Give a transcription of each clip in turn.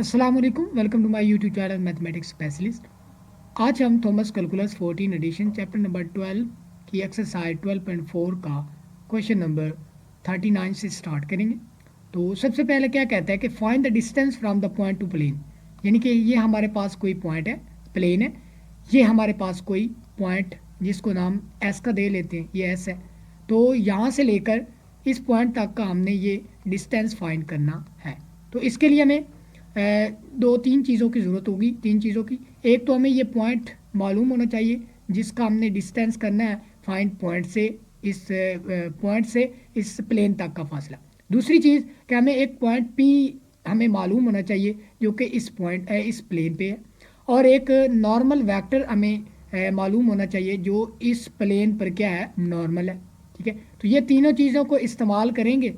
अस्सलाम वालेकुम, welcome to my YouTube channel mathematics specialist. आज हम Thomas calculus 14 edition chapter number 12 की एक्सरसाइज 12.4 का क्वेश्चन नंबर 39 से स्टार्ट करेंगे। तो सबसे पहले क्या कहता है कि find the distance from the point to plane, यानी कि ये हमारे पास कोई पॉइंट है, प्लेन है, ये हमारे पास कोई पॉइंट जिसको नाम एस का दे लेते हैं, ये एस है। तो यहाँ से लेकर इस पॉइंट तक का हमने ये डिस्टेंस फाइंड करना है। तो इसके लिए हमें दो तीन चीज़ों की ज़रूरत होगी, तीन चीज़ों की। एक तो हमें ये पॉइंट मालूम होना चाहिए जिसका हमने डिस्टेंस करना है फाइंड पॉइंट से इस प्लेन तक का फासला। दूसरी चीज़ कि हमें एक पॉइंट पी हमें मालूम होना चाहिए जो कि इस प्लेन पे है, और एक नॉर्मल वेक्टर हमें मालूम होना चाहिए जो इस प्लेन पर क्या है, नॉर्मल है। ठीक है, तो ये तीनों चीज़ों को इस्तेमाल करेंगे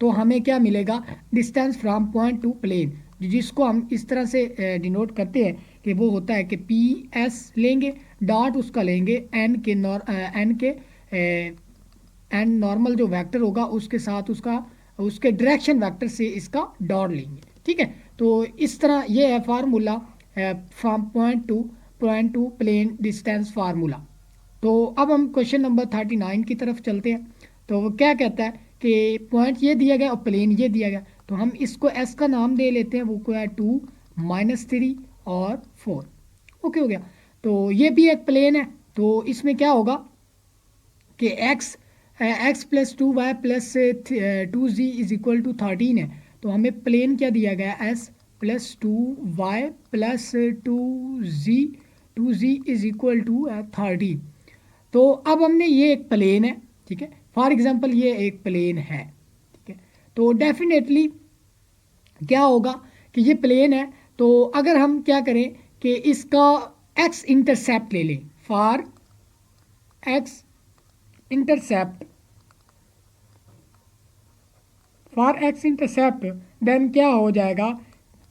तो हमें क्या मिलेगा, distance from point to plane, जिसको हम इस तरह से डिनोट करते हैं कि वो होता है कि पी एस लेंगे, डॉट उसका लेंगे एन नॉर्मल जो वेक्टर होगा उसके साथ उसके डायरेक्शन वेक्टर से इसका डॉट लेंगे। ठीक है, तो इस तरह ये है formula from point to plane distance formula. तो अब हम क्वेश्चन नंबर 39 की तरफ चलते हैं। तो वो क्या कहता है कि पॉइंट ये दिया गया और प्लेन ये दिया गया, तो हम इसको एस का नाम दे लेते हैं, वो क्या है 2 -3 और 4। ओके हो गया। तो ये भी एक प्लेन है, तो इसमें क्या होगा कि x plus 2 y plus 2z is equal to 13 है। तो हमें प्लेन क्या दिया गया, S plus 2y plus 2z is equal to 13। तो अब हमने ये एक प्लेन है, ठीक है, फॉर एग्जांपल ये एक प्लेन है। ठीक है, तो डेफिनेटली क्या होगा कि ये प्लेन है, तो अगर हम क्या करें कि इसका एक्स इंटरसेप्ट ले लें, फॉर एक्स इंटरसेप्ट देन क्या हो जाएगा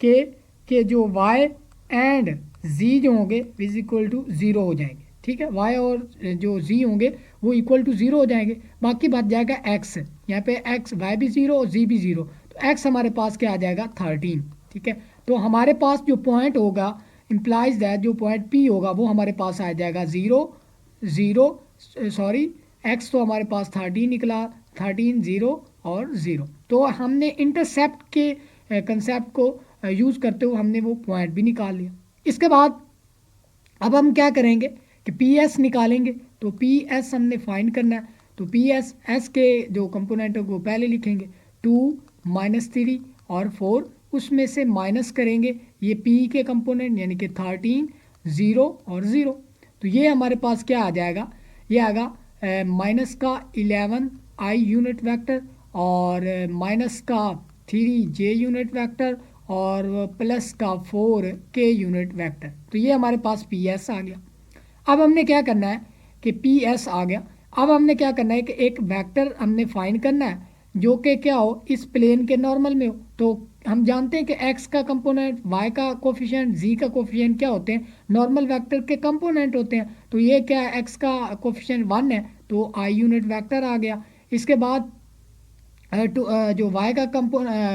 कि जो y एंड z जो होंगे इज इक्वल टू 0 हो जाएंगे। ठीक है, y और जो z होंगे वो इक्वल टू 0 हो जाएंगे, बाकी बच जाएगा x। यहाँ पे x y भी 0 और z भी 0, तो x हमारे पास क्या आ जाएगा, 13। ठीक है, तो हमारे पास जो पॉइंट होगा इम्प्लाइज दैट जो पॉइंट P होगा वो हमारे पास आ जाएगा 0 0, सॉरी x तो हमारे पास 13 निकला, 13 0 और 0। तो हमने इंटरसेप्ट के कंसेप्ट को यूज़ करते हुए हमने वो पॉइंट भी निकाल लिया। इसके बाद अब हम क्या करेंगे कि पी एस निकालेंगे। तो पी एस हमने फाइंड करना है, तो पी एस के जो कंपोनेंट है वो पहले लिखेंगे, 2 -3 और 4, उसमें से माइनस करेंगे ये पी के कंपोनेंट यानी कि 13 0 और 0। तो ये हमारे पास क्या आ जाएगा, ये आएगा माइनस का 11 आई यूनिट वेक्टर और माइनस का 3 जे यूनिट वेक्टर और प्लस का 4 के यूनिट वेक्टर। तो ये हमारे पास पी एस आ गया। अब हमने क्या करना है कि पी एस आ गया, अब हमने क्या करना है कि एक वेक्टर हमने फाइंड करना है जो कि क्या हो, इस प्लेन के नॉर्मल में हो। तो हम जानते हैं कि x का कंपोनेंट, y का कोफिशिएंट, z का कोफिशिएंट क्या होते हैं, नॉर्मल वेक्टर के कंपोनेंट होते हैं। तो ये क्या है, x का कोफिशिएंट 1 है तो i यूनिट वेक्टर आ गया। इसके बाद जो y का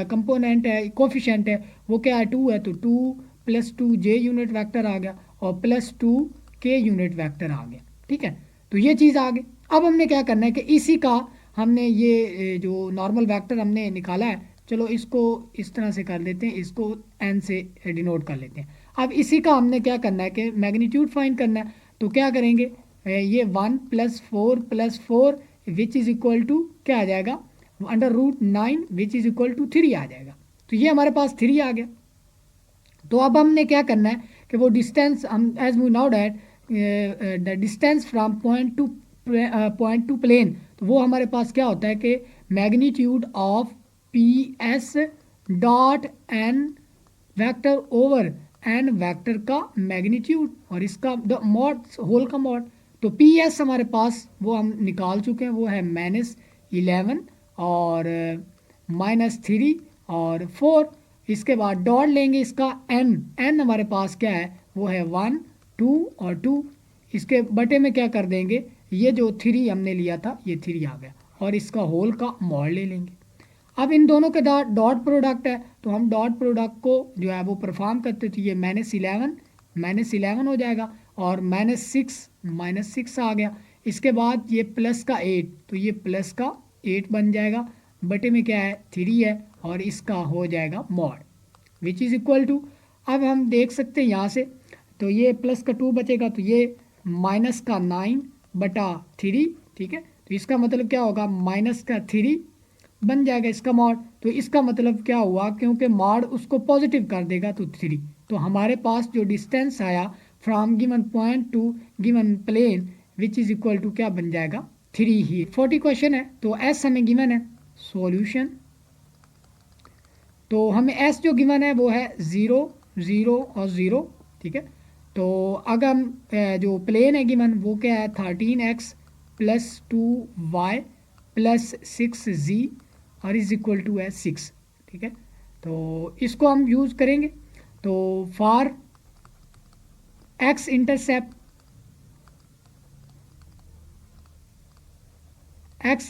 कंपोनेंट है, कोफिशिएंट है, वो क्या है, 2 है, तो 2 + 2 j यूनिट वेक्टर आ गया और +2 k यूनिट वेक्टर आ गया। ठीक है, तो ये चीज़ आ गई। अब हमने क्या करना है कि इसी का हमने ये जो नॉर्मल वेक्टर हमने निकाला है, चलो इसको इस तरह से कर लेते हैं, इसको n से डिनोट कर लेते हैं। अब इसी का हमने क्या करना है कि मैग्नीट्यूड फाइंड करना है। तो क्या करेंगे, ये 1 + 4 + 4 विच इज़ इक्वल टू क्या आ जाएगा, √9 विच इज़ इक्वल टू 3 आ जाएगा। तो ये हमारे पास 3 आ गया। तो अब हमने क्या करना है कि वो डिस्टेंस हम as we know that the distance from point to plane, तो वो हमारे पास क्या होता है कि magnitude of P S dot N vector over N vector का मैग्नीट्यूड और इसका द मॉड होल का मॉड। तो पी एस हमारे पास वो हम निकाल चुके हैं, वो है -11 और -3 और 4। इसके बाद डॉट लेंगे इसका n हमारे पास क्या है, वो है 1 2 और 2। इसके बटे में क्या कर देंगे, ये जो 3 हमने लिया था ये 3 आ गया और इसका होल का मॉड ले लेंगे। अब इन दोनों के डॉट प्रोडक्ट है, तो हम डॉट प्रोडक्ट को जो है वो परफॉर्म करते, तो ये -11 हो जाएगा, और -6 आ गया। इसके बाद ये प्लस का 8, तो ये प्लस का 8 बन जाएगा, बटे में क्या है 3 है, और इसका हो जाएगा mod which is equal to, अब हम देख सकते हैं यहाँ से, तो ये प्लस का 2 बचेगा, तो ये माइनस का 9 बटा 3, ठीक है। तो इसका मतलब क्या होगा, माइनस का 3 बन जाएगा इसका मॉड। तो इसका मतलब क्या हुआ, क्योंकि मॉड उसको पॉजिटिव कर देगा, तो 3। तो हमारे पास जो डिस्टेंस आया from given point to given plane which is equal to क्या बन जाएगा 3 ही। 40 क्वेश्चन है, तो एस हमें गिवन है, सॉल्यूशन, तो हमें एस जो गिवन है वो है 0 0 और 0, ठीक है। तो अगर हम जो प्लेन है गिवन वो क्या है 13x plus 2y plus 6z और इज इक्वल टू है 6, ठीक है। तो इसको हम यूज़ करेंगे, तो फॉर x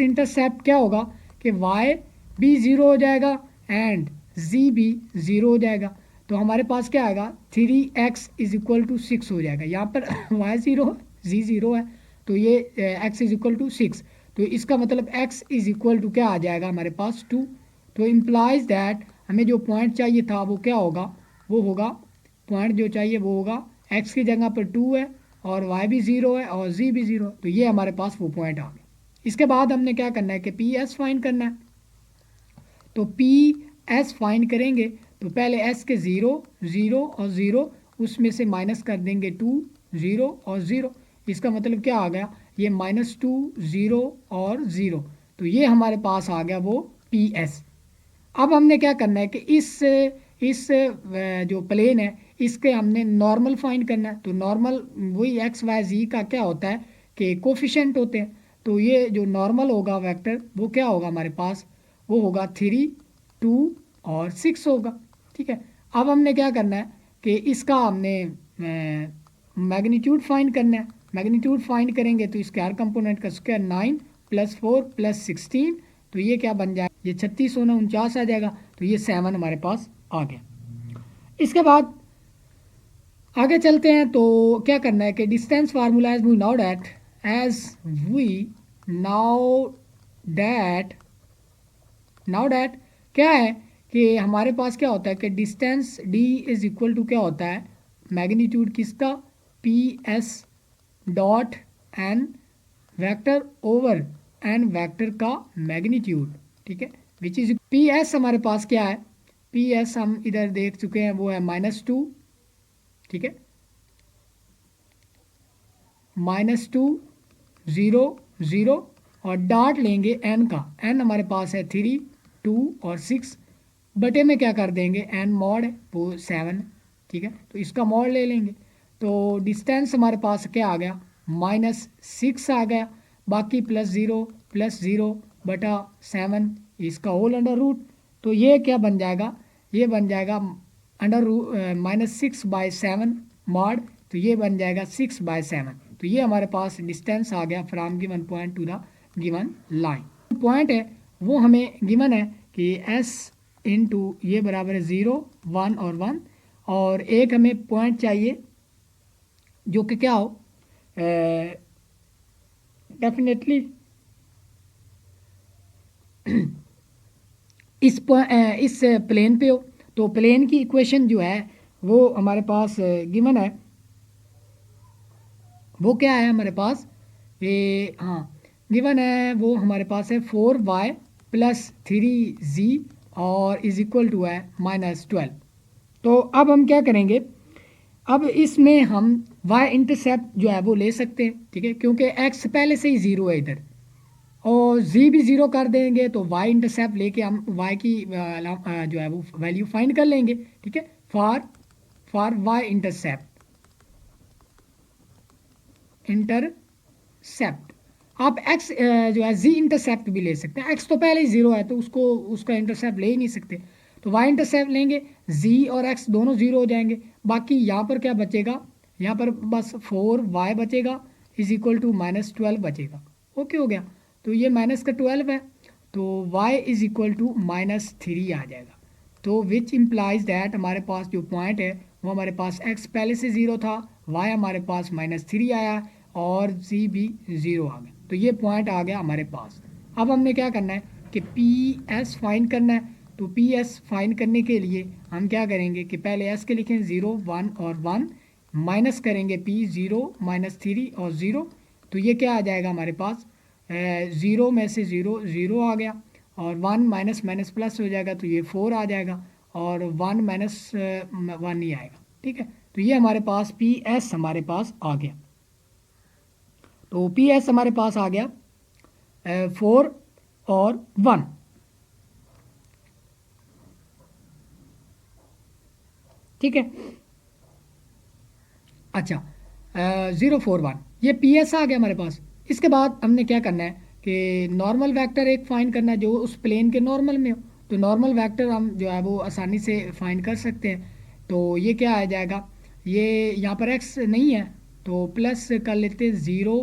इंटरसेप्ट क्या होगा कि y भी 0 हो जाएगा एंड z भी 0 हो जाएगा। तो हमारे पास क्या आएगा 3x इज इक्वल टू 6 हो जाएगा। यहाँ पर y 0 है, z 0 है, तो ये x इज इक्वल टू 6। तो इसका मतलब x इज इक्वल टू क्या आ जाएगा हमारे पास 2। तो इम्प्लाइज दैट हमें जो पॉइंट चाहिए था वो क्या होगा, वो होगा पॉइंट जो चाहिए वो होगा x की जगह पर 2 है और y भी 0 है और z भी 0 है। तो ये हमारे पास वो पॉइंट आ गया। इसके बाद हमने क्या करना है कि पी एस फाइंड करना है। तो पी एस फाइंड करेंगे तो पहले एस के 0 0 और 0 उसमें से माइनस कर देंगे 2 0 और 0। इसका मतलब क्या आ गया, ये -2 0 और 0, तो ये हमारे पास आ गया वो पी एस। अब हमने क्या करना है कि इस जो प्लेन है इसके हमने नॉर्मल फाइंड करना है। तो नॉर्मल वही एक्स वाई जी का क्या होता है कि कोफिशेंट होते हैं। तो ये जो नॉर्मल होगा वेक्टर वो क्या होगा हमारे पास, वो होगा 3 2 और 6 होगा, ठीक है। अब हमने क्या करना है कि इसका हमने मैग्नीट्यूड फाइंड करना है। मैग्नीट्यूड फाइंड करेंगे तो इसके हर कंपोनेंट का स्क्वायर 9 + 4 + 16, तो ये क्या बन जाएगा, ये 36 होना 49 आ जाएगा। तो ये 7 हमारे पास आ गया। इसके बाद आगे चलते हैं, तो क्या करना है कि distance formula as we know that क्या है कि हमारे पास क्या होता है कि distance d is equal to क्या होता है, मैग्नीट्यूड किसका, P S dot N vector over N vector का मैग्नीट्यूड, ठीक है, विच इज पी एस हमारे पास क्या है, पी एस हम इधर देख चुके हैं वो है -2, ठीक है, -2 0 0 और डॉट लेंगे n का, n हमारे पास है 3 2 और 6, बटे में क्या कर देंगे n मॉड है वो 7, ठीक है। तो इसका मॉड ले लेंगे, तो डिस्टेंस हमारे पास क्या आ गया -6 आ गया, बाकी +0 बटा 7 इसका होल अंडर रूट। तो ये क्या बन जाएगा, ये बन जाएगा -6/7 मॉड, तो ये बन जाएगा 6/7। तो ये हमारे पास डिस्टेंस आ गया from given point to the given line. Point है वो हमें गिवन है कि s इंटू ये बराबर है 0 1 और 1, और एक हमें पॉइंट चाहिए जो कि क्या हो डेफिनेटली इस प्लेन पे हो। तो प्लेन की इक्वेशन जो है वो हमारे पास गिवन है, वो क्या है हमारे पास, ये हाँ गिवन है वो हमारे पास है 4y + 3z और इज इक्वल टू है -12। तो अब हम क्या करेंगे, अब इसमें हम y इंटरसेप्ट जो है वो ले सकते हैं, ठीक है, क्योंकि x पहले से ही 0 है इधर, और z भी 0 कर देंगे, तो y इंटरसेप्ट लेके हम y की जो है वो वैल्यू फाइंड कर लेंगे, ठीक है। फॉर y इंटरसेप्ट आप x जो है z इंटरसेप्ट भी ले सकते हैं। x तो पहले ही 0 है तो उसका इंटरसेप्ट ले ही नहीं सकते, तो y इंटरसेप्ट लेंगे, z और x दोनों 0 हो जाएंगे, बाकी यहाँ पर क्या बचेगा, यहाँ पर बस 4y बचेगा इज इक्वल टू -12 बचेगा, ओके हो गया। तो ये -12 है, तो y इज इक्वल टू -3 आ जाएगा। तो विच इम्प्लाइज दैट हमारे पास जो पॉइंट है वो हमारे पास x पहले से 0 था, y हमारे पास -3 आया और z भी 0 आ गया। तो ये पॉइंट आ गया हमारे पास। अब हमने क्या करना है कि पी एस फाइंड करना है। तो पी एस फाइंड करने के लिए हम क्या करेंगे कि पहले एस के लिखें 0 1 और 1 माइनस करेंगे p 0 -3 और 0। तो ये क्या आ जाएगा हमारे पास 0 में से 0 0 आ गया और 1 माइनस माइनस प्लस हो जाएगा तो ये 4 आ जाएगा और 1 माइनस 1 नहीं आएगा। ठीक है, तो ये हमारे पास पी एस हमारे पास आ गया। तो पी एस हमारे पास आ गया 4 और 1। ठीक है, अच्छा 0 4 1 ये पी एस आ गया हमारे पास। इसके बाद हमने क्या करना है कि नॉर्मल वेक्टर एक फाइंड करना है जो उस प्लेन के नॉर्मल में हो। तो नॉर्मल वेक्टर हम जो है वो आसानी से फाइंड कर सकते हैं। तो ये क्या आ जाएगा, ये यहाँ पर एक्स नहीं है तो प्लस कर लेते हैं 0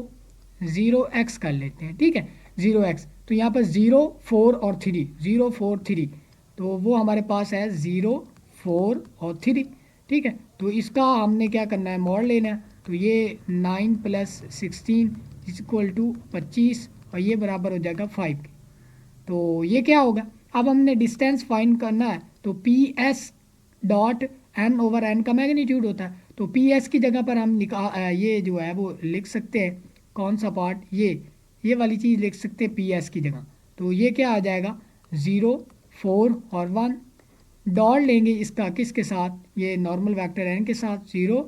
0 एक्स कर लेते हैं। ठीक है, 0 एक्स, तो यहाँ पर 0 4 और 3 0 4 3, तो वो हमारे पास है 0 4 और 3। ठीक है, तो इसका हमने क्या करना है मॉड लेना है। तो ये 9 + 16 इक्वल टू 25 और ये बराबर हो जाएगा 5 के। तो ये क्या होगा, अब हमने डिस्टेंस फाइंड करना है। तो P S dot N over N का मैग्नीट्यूड होता है। तो पी एस की जगह पर हम ये जो है वो लिख सकते हैं कौन सा पार्ट, ये वाली चीज़ लिख सकते हैं पी एस की जगह। तो ये क्या आ जाएगा 0 4 और 1 डॉट लेंगे इसका किसके साथ, ये नॉर्मल वेक्टर एन के साथ 0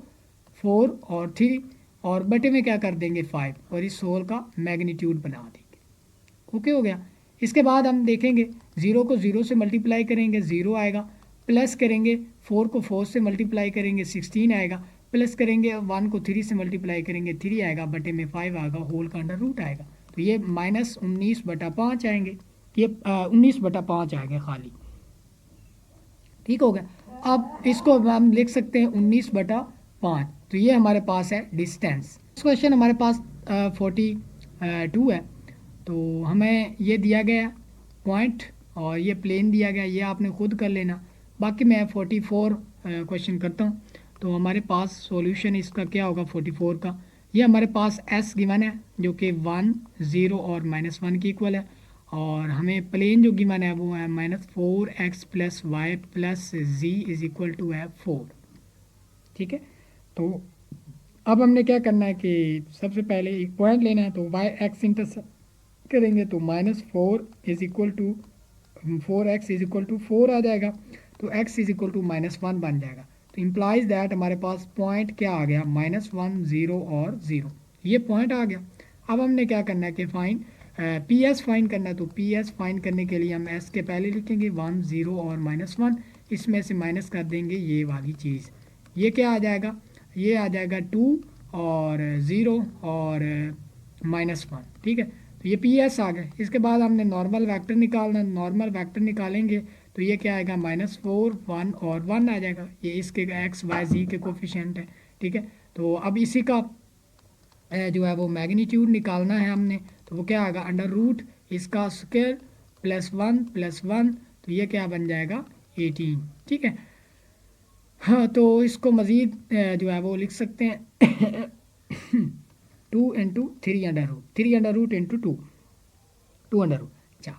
4 और 3 और बटे में क्या कर देंगे 5 और इस होल का मैग्नीट्यूड बना देंगे। ओके हो गया। इसके बाद हम देखेंगे 0 को 0 से मल्टीप्लाई करेंगे 0 आएगा, प्लस करेंगे 4 को 4 से मल्टीप्लाई करेंगे 16 आएगा, प्लस करेंगे 1 को 3 से मल्टीप्लाई करेंगे 3 आएगा, बटे में 5 आएगा, होल का अंडर रूट आएगा। तो ये -19/5 आएंगे, ये 19/5 आएंगे खाली। ठीक हो गया। अब इसको हम लिख सकते हैं 19/5। तो ये हमारे पास है डिस्टेंस। क्वेश्चन हमारे पास 42 है। तो हमें ये दिया गया पॉइंट और ये प्लेन दिया गया, ये आपने खुद कर लेना। बाकी मैं 44 क्वेश्चन करता हूँ। तो हमारे पास सॉल्यूशन इसका क्या होगा 44 का, ये हमारे पास एस गिवन है जो कि 1 0 और -1 के इक्वल है और हमें प्लेन जो गिवन है वो है -4x + y + z is equal to है 4। ठीक है, तो अब हमने क्या करना है कि सबसे पहले एक पॉइंट लेना है। तो y x इंटरसेप्ट करेंगे तो -4 is equal to 4x is equal to 4 आ जाएगा। तो x इज इक्वल टू -1 बन जाएगा। तो इम्प्लाइज दैट हमारे पास पॉइंट क्या आ गया -1 0 और 0, ये पॉइंट आ गया। अब हमने क्या करना है कि फाइंड पी एस फाइंड करना है। तो पी एस फाइंड करने के लिए हम एस के पहले लिखेंगे 1 0 और -1, इसमें से माइनस कर देंगे ये वाली चीज़, ये क्या आ जाएगा, ये आ जाएगा 2 और 0 और -1। ठीक है, तो ये पी एस आ गए। इसके बाद हमने नॉर्मल वेक्टर निकालना, नॉर्मल वेक्टर निकालेंगे तो ये क्या आएगा -4 1 और 1 आ जाएगा, ये इसके एक्स वाई जी के कोफिशिएंट है। ठीक है, तो अब इसी का जो है वो मैग्नीट्यूड निकालना है हमने। तो वो क्या आएगा √ इसका स्क्वायर +1 +1, तो ये क्या बन जाएगा 18। ठीक है, हाँ तो इसको मज़ीद जो है वो लिख सकते हैं 2 × 3√3 × 2 2 अच्छा,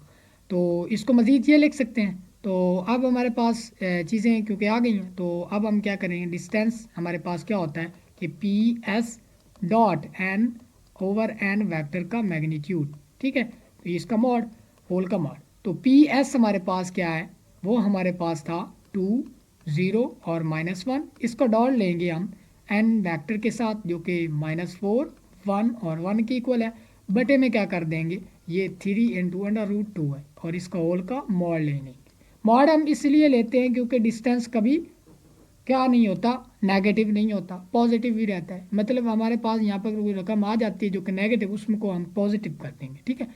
तो इसको मज़ीद ये लिख सकते हैं। तो अब हमारे पास चीज़ें क्योंकि आ गई हैं, तो अब हम क्या करेंगे, डिस्टेंस हमारे पास क्या होता है कि P S dot N over N vector का मैग्नीट्यूड। ठीक है, तो इसका मॉड, होल का मॉड। तो पी एस हमारे पास क्या है, वो हमारे पास था 2 0 और -1, इसका डॉट लेंगे हम एन वैक्टर के साथ जो कि -4 1 और 1 के इक्वल है, बटे में क्या कर देंगे ये 3 × √2 है और इसका होल का मॉड लेंगे। मॉड हम इसलिए लेते हैं क्योंकि डिस्टेंस कभी क्या नहीं होता, नेगेटिव नहीं होता, पॉजिटिव ही रहता है। मतलब हमारे पास यहाँ पर कोई रकम आ जाती है जो कि नेगेटिव, उसमें को हम पॉजिटिव कर देंगे। ठीक है,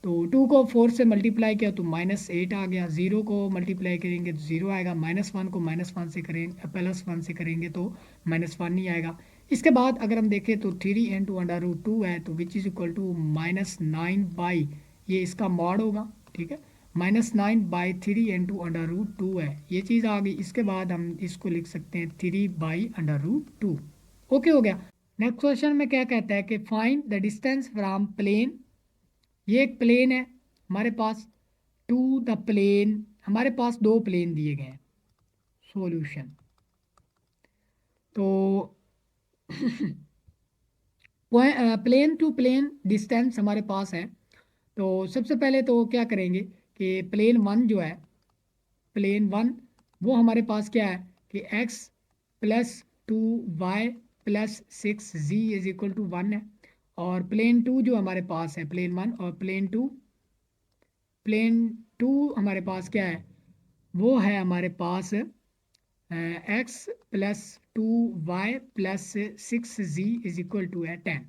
तो 2 को 4 से मल्टीप्लाई किया तो -8 आ गया, 0 को मल्टीप्लाई करेंगे तो 0 आएगा, -1 को -1 से करेंगे +1 से करेंगे तो -1 नहीं आएगा। इसके बाद अगर हम देखें तो 3 × √2 है तो which is equal to -9 by ये इसका मॉड होगा ठीक है, -9/3 × √2 है, ये चीज़ आ गई। इसके बाद हम इसको लिख सकते हैं 3/√2। ओके हो गया। नेक्स्ट क्वेश्चन में क्या कहता है कि find the distance from plane, ये एक प्लेन है हमारे पास, टू द प्लेन, हमारे पास दो प्लेन दिए गए हैं। सॉल्यूशन तो प्लेन टू प्लेन डिस्टेंस हमारे पास है। तो सबसे पहले तो क्या करेंगे कि प्लेन वन जो है, प्लेन वन वो हमारे पास क्या है कि x + 2y + 6z = 1 है। और प्लेन टू जो हमारे पास है, प्लेन वन और प्लेन टू हमारे पास क्या है, वो है हमारे पास x + 2y + 6z = 10।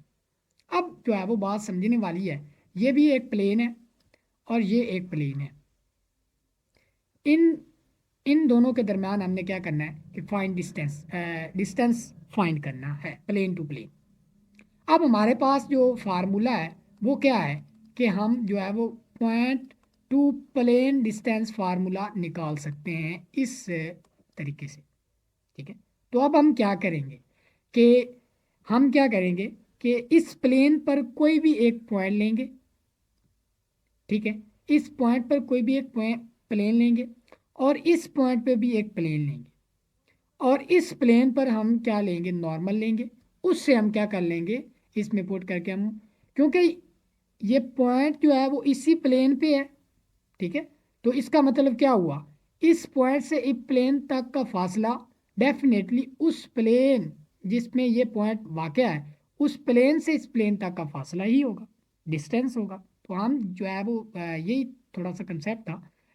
अब जो है वो बात समझने वाली है, ये भी एक प्लेन है और ये एक प्लेन है। इन इन दोनों के दरमियान हमने क्या करना है कि फाइंड डिस्टेंस फाइंड करना है प्लेन टू प्लेन। अब हमारे पास जो फार्मूला है वो क्या है कि हम जो है वो point to plane distance formula निकाल सकते हैं इस तरीके से। ठीक है, तो अब हम क्या करेंगे कि इस प्लेन पर कोई भी एक पॉइंट लेंगे। ठीक है, इस पॉइंट पर कोई भी एक प्लेन लेंगे और इस पॉइंट पे भी एक प्लेन लेंगे, और इस प्लेन पर हम क्या लेंगे, नॉर्मल लेंगे। उससे हम क्या कर लेंगे, इसमें पुट करके हम, क्योंकि ये पॉइंट जो है वो इसी प्लेन पे है। ठीक है, तो इसका मतलब क्या हुआ, इस पॉइंट से इस प्लेन तक का फासला डेफिनेटली उस प्लेन जिसमें ये पॉइंट वाक़या है उस प्लेन से इस प्लेन तक का फासला ही होगा, डिस्टेंस होगा। तो हम जो है वो यही थोड़ा सा कंसेप्ट था।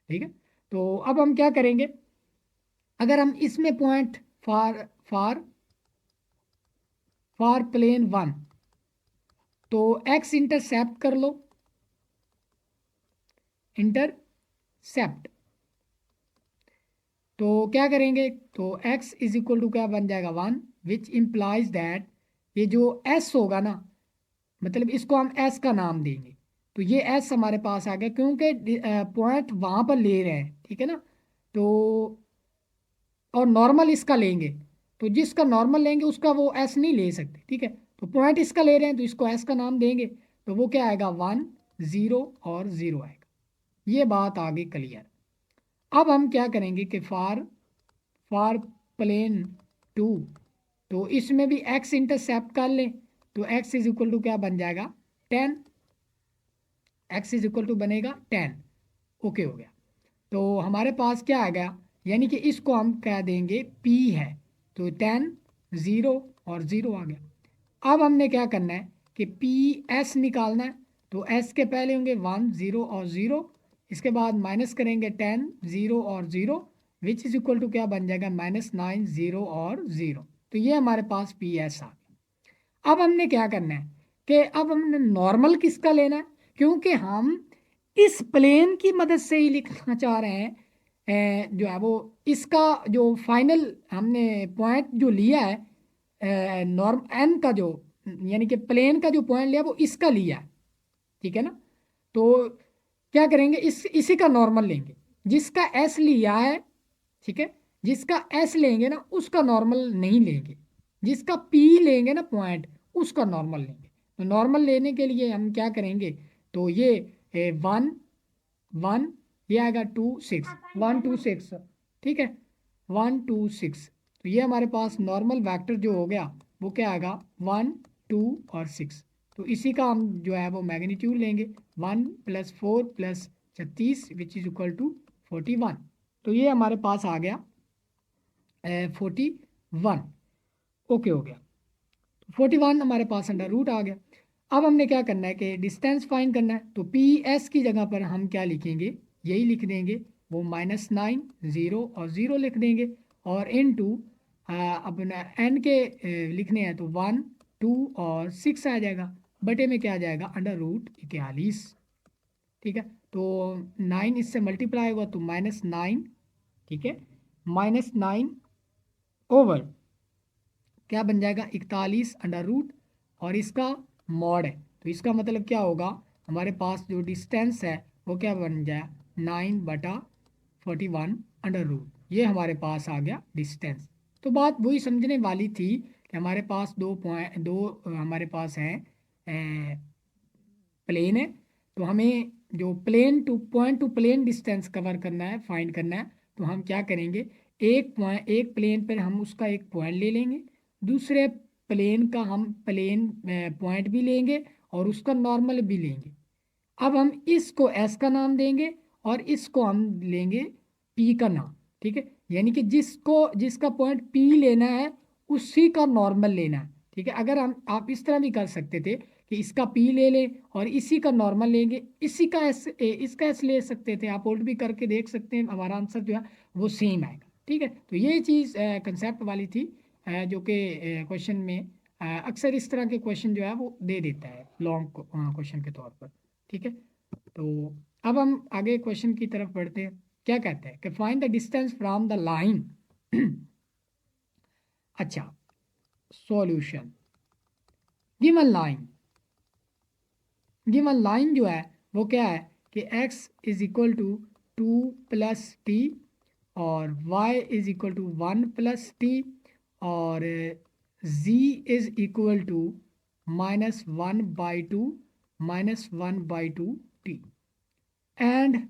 ठीक है, तो अब हम क्या करेंगे, अगर हम इसमें point four four four plane one, तो एक्स इंटरसेप्ट कर लो, इंटरसेप्ट। तो क्या करेंगे, तो x = क्या बन जाएगा 1, विच इम्प्लाइज दैट ये जो s होगा ना, मतलब इसको हम s का नाम देंगे। तो ये s हमारे पास आ गया क्योंकि पॉइंट वहाँ पर ले रहे हैं। ठीक है ना, तो और नॉर्मल इसका लेंगे, तो जिसका नॉर्मल लेंगे उसका वो s नहीं ले सकते। ठीक है, तो पॉइंट इसका ले रहे हैं तो इसको s का नाम देंगे, तो वो क्या आएगा 1 0 और 0 आएगा। ये बात आ गई क्लियर। अब हम क्या करेंगे कि फॉर प्लेन टू, तो इसमें भी x इंटरसेप्ट कर लें, तो x = क्या बन जाएगा 10, x = बनेगा 10। ओके हो गया। तो हमारे पास क्या आ गया, यानी कि इसको हम कह देंगे p है, तो 10 0 और 0 आ गया। अब हमने क्या करना है कि पी एस निकालना है, तो s के पहले होंगे 1 0 और 0, इसके बाद माइनस करेंगे 10 0 और 0, विच = क्या बन जाएगा -9 0 और 0। तो ये हमारे पास पी एस आ गया। अब हमने क्या करना है कि अब हमने नॉर्मल किसका लेना है, क्योंकि हम इस प्लेन की मदद से ही लिखना चाह रहे हैं जो है वो इसका जो फाइनल हमने पॉइंट जो लिया है नॉर्म एन का जो, यानी कि प्लेन का जो पॉइंट लिया वो इसका लिया है। ठीक है ना, तो क्या करेंगे, इसी का नॉर्मल लेंगे, जिसका एस लिया है। ठीक है, जिसका एस लेंगे ना उसका नॉर्मल नहीं लेंगे, जिसका पी लेंगे ना पॉइंट उसका नॉर्मल लेंगे। तो नॉर्मल लेने के लिए हम क्या करेंगे, तो ये 1 1, ये आएगा 2 6, 1 2 6। ठीक है, 1 2 6, तो ये हमारे पास नॉर्मल वेक्टर जो हो गया वो क्या आएगा 1 2 और 6। तो इसी का हम जो है वो मैग्नीट्यूड लेंगे 1 + 4 + 36 विच = 41। तो ये हमारे पास आ गया 41। ओके हो गया, 41 हमारे पास अंडर रूट आ गया। अब हमने क्या करना है कि डिस्टेंस फाइंड करना है, तो पी एस की जगह पर हम क्या लिखेंगे, यही लिख देंगे, वो -9 0 और 0 लिख देंगे, और इन टू अपना एन के लिखने हैं तो 1 2 और 6 आ जाएगा, बटे में क्या आ जाएगा √41। ठीक है, तो 9 इससे मल्टीप्लाई होगा तो -9। ठीक है, -9 ओवर क्या बन जाएगा 41 अंडर रूट, और इसका मॉड है, तो इसका मतलब क्या होगा, हमारे पास जो डिस्टेंस है वो क्या बन जाए 9/41 अंडर रूट। ये हमारे पास आ गया डिस्टेंस। तो बात वही समझने वाली थी कि हमारे पास हमारे पास है प्लेन है। तो हमें जो point to plane distance cover करना है, फाइंड करना है, तो हम क्या करेंगे, एक प्लेन पर हम उसका एक पॉइंट ले लेंगे, दूसरे प्लेन का हम प्लेन पॉइंट भी लेंगे और उसका नॉर्मल भी लेंगे। अब हम इसको एस का नाम देंगे और इसको हम लेंगे पी का नाम। ठीक है, यानी कि जिसका पॉइंट पी लेना है उसी का नॉर्मल लेना है। ठीक है, अगर हम आप इस तरह भी कर सकते थे कि इसका पी ले लें और इसी का नॉर्मल लेंगे, इसी का एस इसका एस ले सकते थे। आप उल्ट भी करके देख सकते हैं, हमारा आंसर जो है वो सेम आएगा। ठीक है, तो ये चीज़ कंसेप्ट वाली थी, जो कि क्वेश्चन में अक्सर इस तरह के क्वेश्चन जो है वो दे देता है लॉन्ग क्वेश्चन के तौर पर। ठीक है, तो अब हम आगे क्वेश्चन की तरफ बढ़ते हैं। क्या कहते हैं कि find the distance from the line. अच्छा, सॉल्यूशन। गिवन लाइन जो है वो क्या है कि x is equal to 2 + t और y is equal to 1 + t और z is equal to -1/2 -1/2 t। And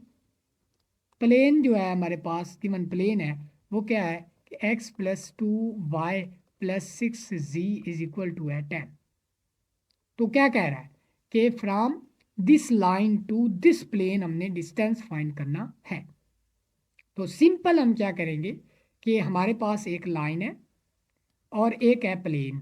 plane जो है हमारे पास गिवन प्लेन है वो क्या है कि x + 2y + 6z is equal to है 10। तो क्या कह रहा है कि from this line to this plane हमने डिस्टेंस फाइंड करना है। तो सिंपल हम क्या करेंगे कि हमारे पास एक लाइन है और एक है प्लेन।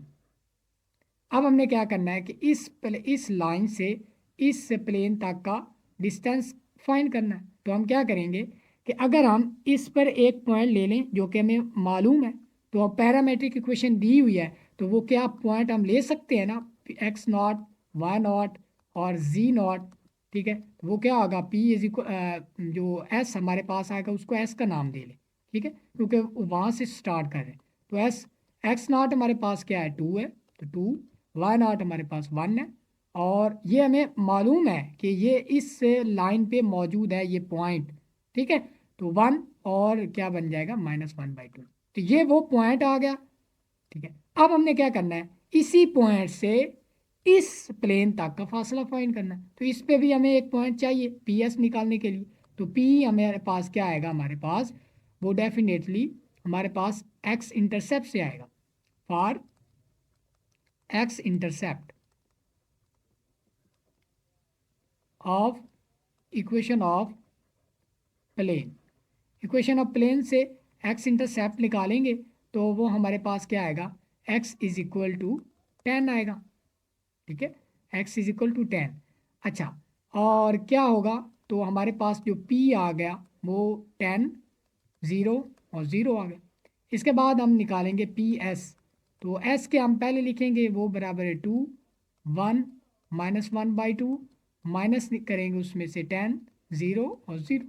अब हमने क्या करना है कि इस लाइन से इस प्लेन तक का डिस्टेंस फाइंड करना है। तो हम क्या करेंगे कि अगर हम इस पर एक पॉइंट ले लें जो कि हमें मालूम है, तो अब पैरामेट्रिक इक्वेशन दी हुई है, तो वो क्या पॉइंट हम ले सकते हैं ना, x0, y0 और z0। ठीक है, तो वो क्या होगा p इज इक्वल जो s हमारे पास आएगा उसको s का नाम दे लें। ठीक है, क्योंकि वहाँ से स्टार्ट कर रहे हैं। तो x0 हमारे पास क्या है 2 है, तो 2, y0 हमारे पास 1 है और ये हमें मालूम है कि ये इस लाइन पे मौजूद है ये पॉइंट। ठीक है, तो 1 और क्या बन जाएगा -1/2। तो ये वो पॉइंट आ गया। ठीक है, अब हमने क्या करना है, इसी पॉइंट से इस प्लेन तक का फासला फाइंड करना है। तो इस पे भी हमें एक पॉइंट चाहिए पी एस निकालने के लिए। तो पी हमारे पास क्या आएगा, हमारे पास वो डेफिनेटली हमारे पास एक्स इंटरसेप्ट से आएगा। For x intercept of equation of plane, equation of plane से एक्स इंटरसेप्ट निकालेंगे तो वो हमारे पास क्या आएगा, एक्स इज इक्वल टू 10 आएगा। ठीक है, एक्स इज इक्वल टू 10। अच्छा, और क्या होगा, तो हमारे पास जो p आ गया वो 10, 0 और 0 आ गया। इसके बाद हम निकालेंगे पी एस। तो s के हम पहले लिखेंगे वो बराबर है 2, 1 -1/2 माइनस करेंगे उसमें से 10, 0 और 0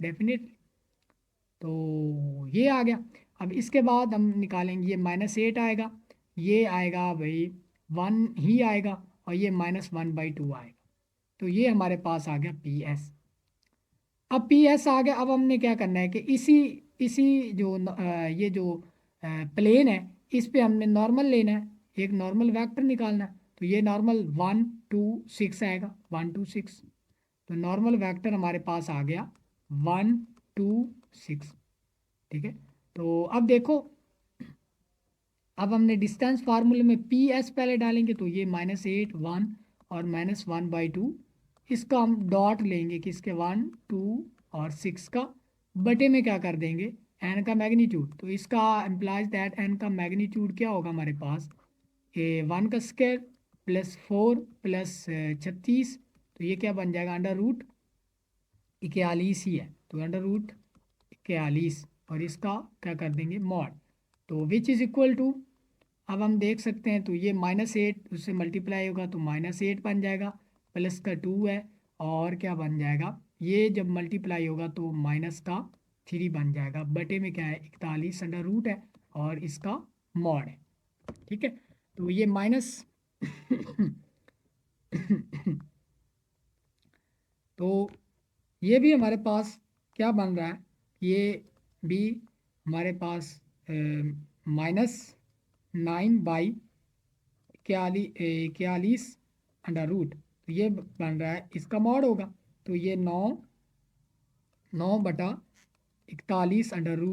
डेफिनेटली। तो ये आ गया। अब इसके बाद हम निकालेंगे ये -8 आएगा, ये आएगा भाई 1 ही आएगा और ये -1/2 आएगा। तो ये हमारे पास आ गया पी एस। अब पी एस आ गया। अब हमने क्या करना है कि इसी इसी जो ये जो प्लेन है इस पे हमने नॉर्मल लेना है, एक नॉर्मल वेक्टर निकालना है। तो ये नॉर्मल 1, 2, 6 आएगा, 1, 2, 6। तो नॉर्मल वेक्टर हमारे पास आ गया 1, 2, 6। ठीक है, तो अब देखो, अब हमने डिस्टेंस फार्मूले में पी एस पहले डालेंगे तो ये -8, 1 और -1/2। इसका हम डॉट लेंगे कि इसके 1, 2 और 6 का बटे में क्या कर देंगे एन का मैग्नीट्यूड। तो इसका एम्प्लाइज दैट एन का मैग्नीट्यूड क्या होगा हमारे पास, ए 1 का स्क्वायर +4 +36। तो ये क्या बन जाएगा √41 ही है, तो √41 और इसका क्या कर देंगे मॉड। तो विच इज़ इक्वल टू, अब हम देख सकते हैं तो ये -8 उससे मल्टीप्लाई होगा तो -8 बन जाएगा, प्लस का 2 है और क्या बन जाएगा, ये जब मल्टीप्लाई होगा तो -3 बन जाएगा, बटे में क्या है 41 अंडर रूट है और इसका मॉड है। ठीक है, तो ये माइनस तो ये भी हमारे पास क्या बन रहा है, ये भी हमारे पास -9/41 अंडर रूट, तो ये बन रहा है, इसका मॉड होगा, तो ये 9 9/41 अंडर रूट